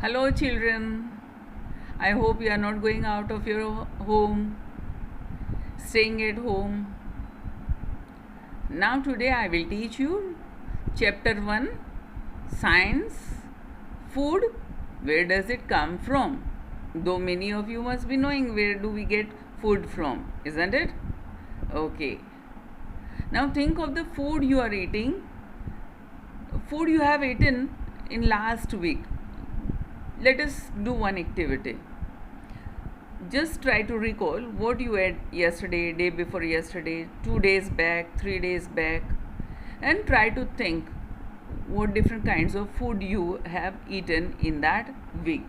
Hello, children. I hope you are not going out of your home, staying at home. Now, today I will teach you Chapter 1 Science Food. Where does it come from? Though many of you must be knowing where do we get food from, isn't it? Okay. Now, think of the food you are eating, food you have eaten in last week. Let us do one activity. Just try to recall what you ate yesterday, day before yesterday, 2 days back, 3 days back, and try to think what different kinds of food you have eaten in that week.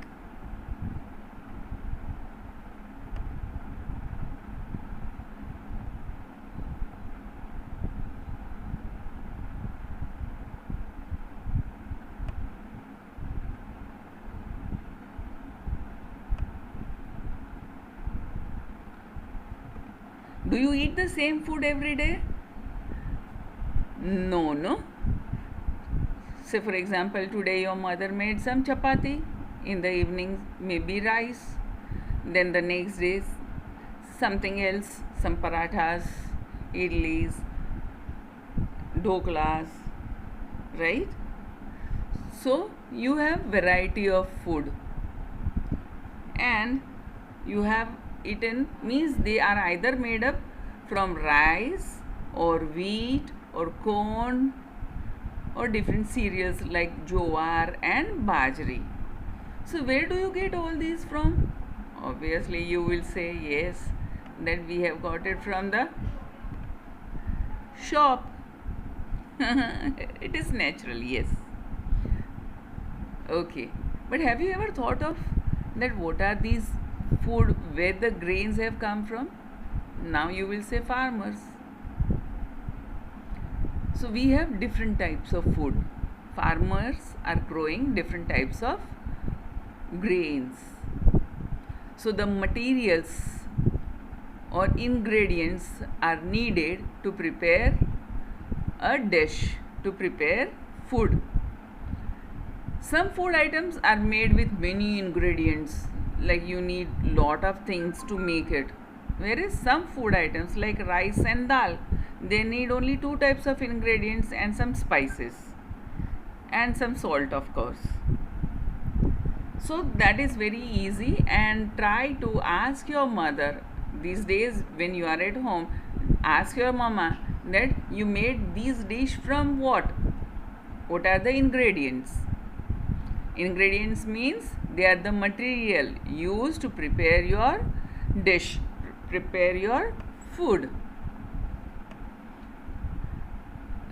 Do you eat the same food every day? No. Say, for example, today your mother made some chapati, in the evening, maybe rice, then the next day, something else, some parathas, idlis, dhoklas, right? So, you have variety of food, and you have eaten means they are either made up from rice or wheat or corn or different cereals like jowar and bajri. So where do you get all these from? Obviously you will say yes, that we have got it from the shop. It is natural, yes. Okay, but have you ever thought of that what are these food where the grains have come from? Now you will say farmers. So we have different types of food. Farmers are growing different types of grains. So the materials or ingredients are needed to prepare a dish, to prepare food. Some food items are made with many ingredients, like you need lot of things to make it. Whereas some food items like rice and dal, they need only two types of ingredients and some spices and some salt, of course. So that is very easy, and try to ask your mother these days when you are at home. Ask your mama that you made these dish from what? What are the ingredients? Ingredients means they are the material used to prepare your dish, prepare your food.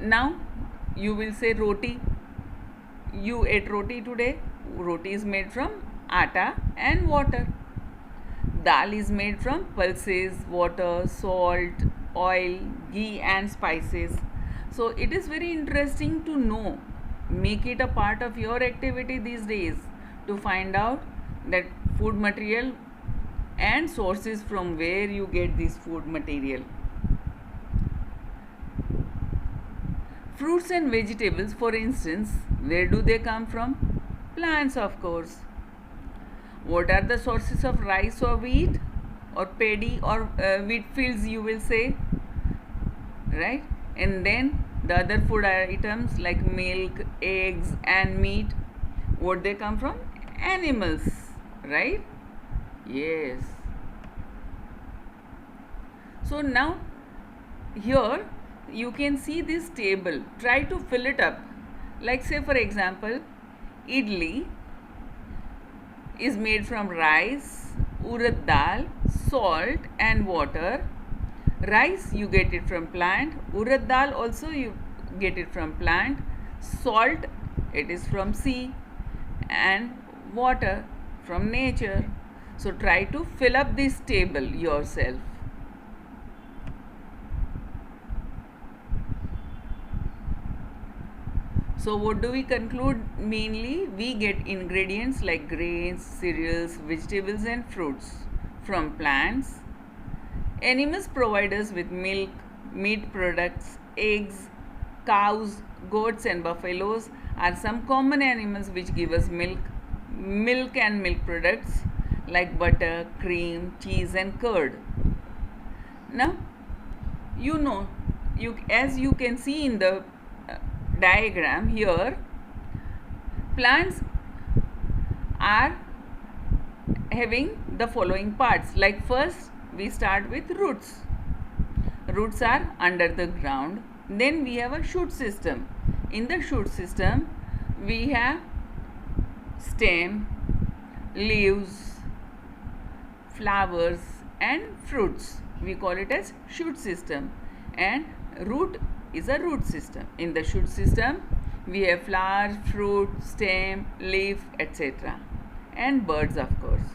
Now you will say roti. You ate roti today. Roti is made from atta and water. Dal is made from pulses, water, salt, oil, ghee and spices. So it is very interesting to know. Make it a part of your activity these days to find out that food material and sources from where you get this food material. Fruits and vegetables, for instance, where do they come from? Plants, of course. What are the sources of rice or wheat or paddy or wheat fields, you will say, right? And then the other food items like milk, eggs and meat, what they come from? Animals, right? Yes. So now here you can see this table. Try to fill it up. Like, say for example, idli is made from rice, urad dal, salt and water. Rice you get it from plant, urad dal also you get it from plant, salt it is from sea, and water from nature. So try to fill up this table yourself. So what do we conclude? Mainly we get ingredients like grains, cereals, vegetables and fruits from plants. Animals provide us with milk, meat products, eggs. Cows, goats and buffaloes are some common animals which give us milk. milk and milk products like butter, cream, cheese and curd. Now, as you can see in the diagram here, plants are having the following parts. Like first we start with roots. Roots are under the ground. Then we have a shoot system. In the shoot system we have stem, leaves, flowers and fruits. We call it as shoot system, and root is a root system. In the shoot system we have flowers, fruit, stem, leaf, etc. and birds, of course.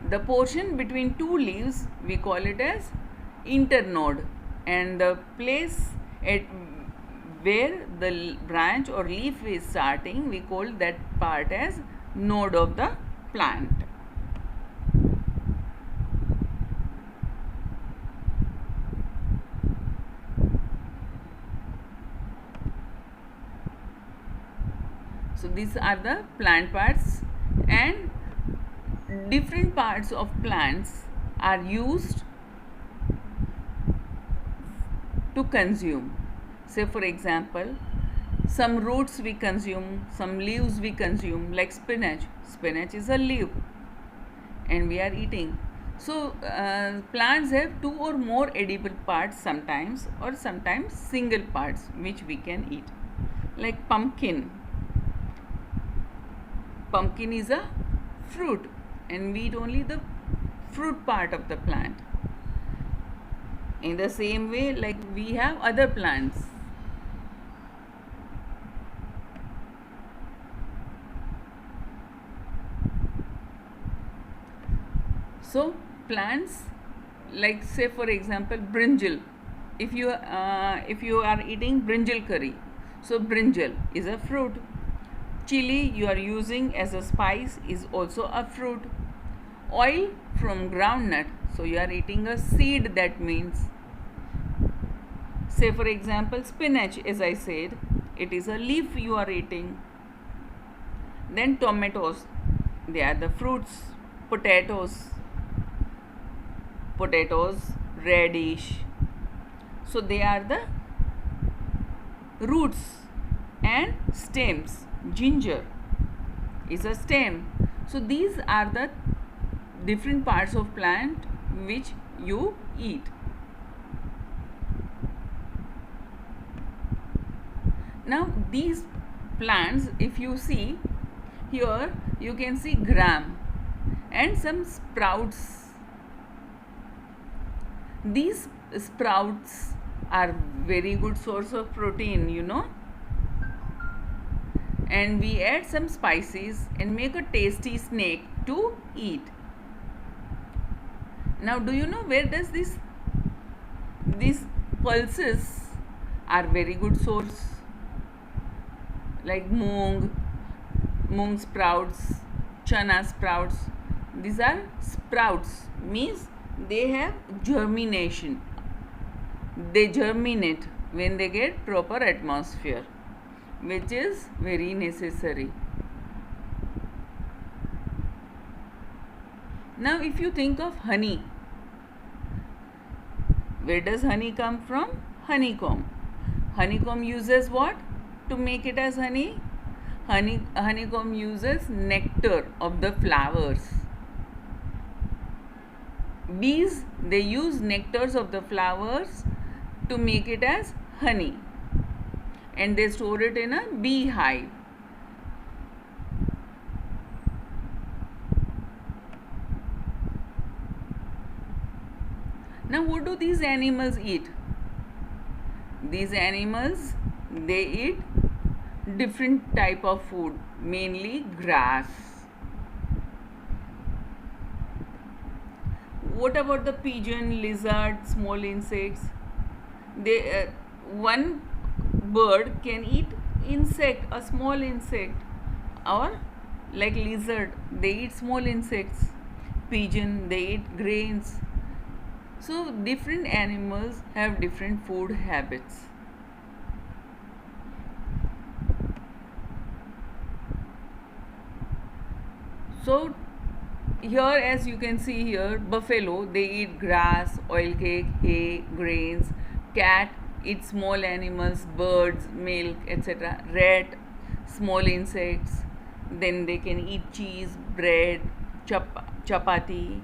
The portion between two leaves we call it as internode, and the place at where the branch or leaf is starting, we call that part as node of the plant. So these are the plant parts, and different parts of plants are used to consume. Say for example, some roots we consume, some leaves we consume, like spinach. Spinach is a leaf and we are eating. So plants have two or more edible parts sometimes, or sometimes single parts which we can eat. Like pumpkin. Pumpkin is a fruit and we eat only the fruit part of the plant. In the same way, like we have other plants. So plants, like say for example brinjal. If you are eating brinjal curry, so brinjal is a fruit. Chili you are using as a spice is also a fruit. Oil from groundnut, so you are eating a seed, that means. Say for example spinach, as I said, it is a leaf you are eating. Then tomatoes, they are the fruits. Potatoes, radish, so they are the roots. And stems, ginger is a stem. So these are the different parts of plant which you eat. Now these plants, if you see here, you can see gram and some sprouts. These sprouts are very good source of protein, and we add some spices and make a tasty snack to eat. Now do you know where does these pulses are very good source, like moong sprouts, chana sprouts. These are sprouts, means they have germination. They germinate when they get proper atmosphere, which is very necessary. Now if you think of honey, where does honey come from? Honeycomb. Honeycomb uses what to make it as honey? Honeycomb uses nectar of the flowers. Bees, they use nectars of the flowers to make it as honey, and they store it in a beehive. Now what do these animals eat? These animals, they eat different type of food, mainly grass. What about the pigeon, lizard, small insects? One bird can eat insect, a small insect, or like lizard, they eat small insects. Pigeon, they eat grains. So different animals have different food habits. So here, as you can see here, buffalo, they eat grass, oil cake, hay, grains. Cat eats small animals, birds, milk, etc. Rat, small insects. Then they can eat cheese, bread, chapati.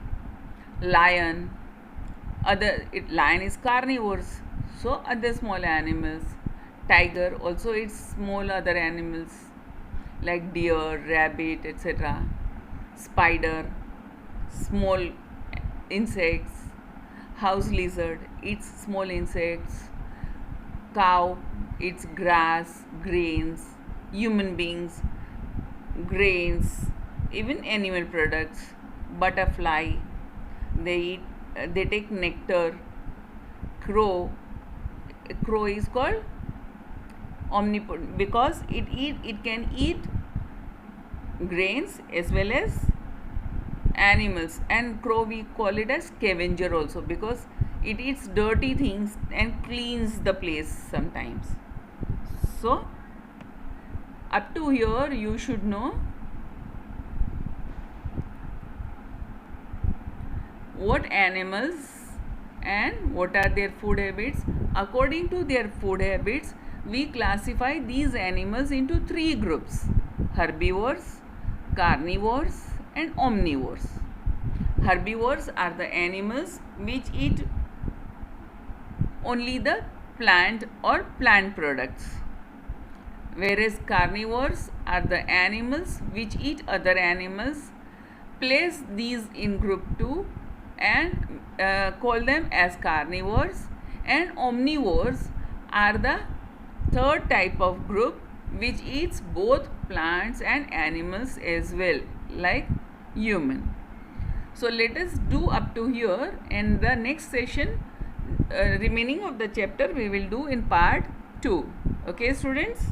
Lion, lion is carnivores, so other small animals. Tiger also eats small other animals like deer, rabbit, etc. Spider, small insects. House lizard eats small insects. Cow eats grass, grains. Human beings, grains, even animal products. Butterfly, they eat, they take nectar. Crow is called omnipotent because it can eat grains as well as animals, and crow we call it as scavenger also because it eats dirty things and cleans the place sometimes. So up to here you should know what animals and what are their food habits. According to their food habits, we classify these animals into three groups: herbivores, carnivores, and omnivores. Herbivores are the animals which eat only the plant or plant products, whereas carnivores are the animals which eat other animals. Place these in group 2 and call them as carnivores, and omnivores are the third type of group which eats both plants and animals as well, like human. So let us do up to here, and the next session remaining of the chapter we will do in part 2. Okay students.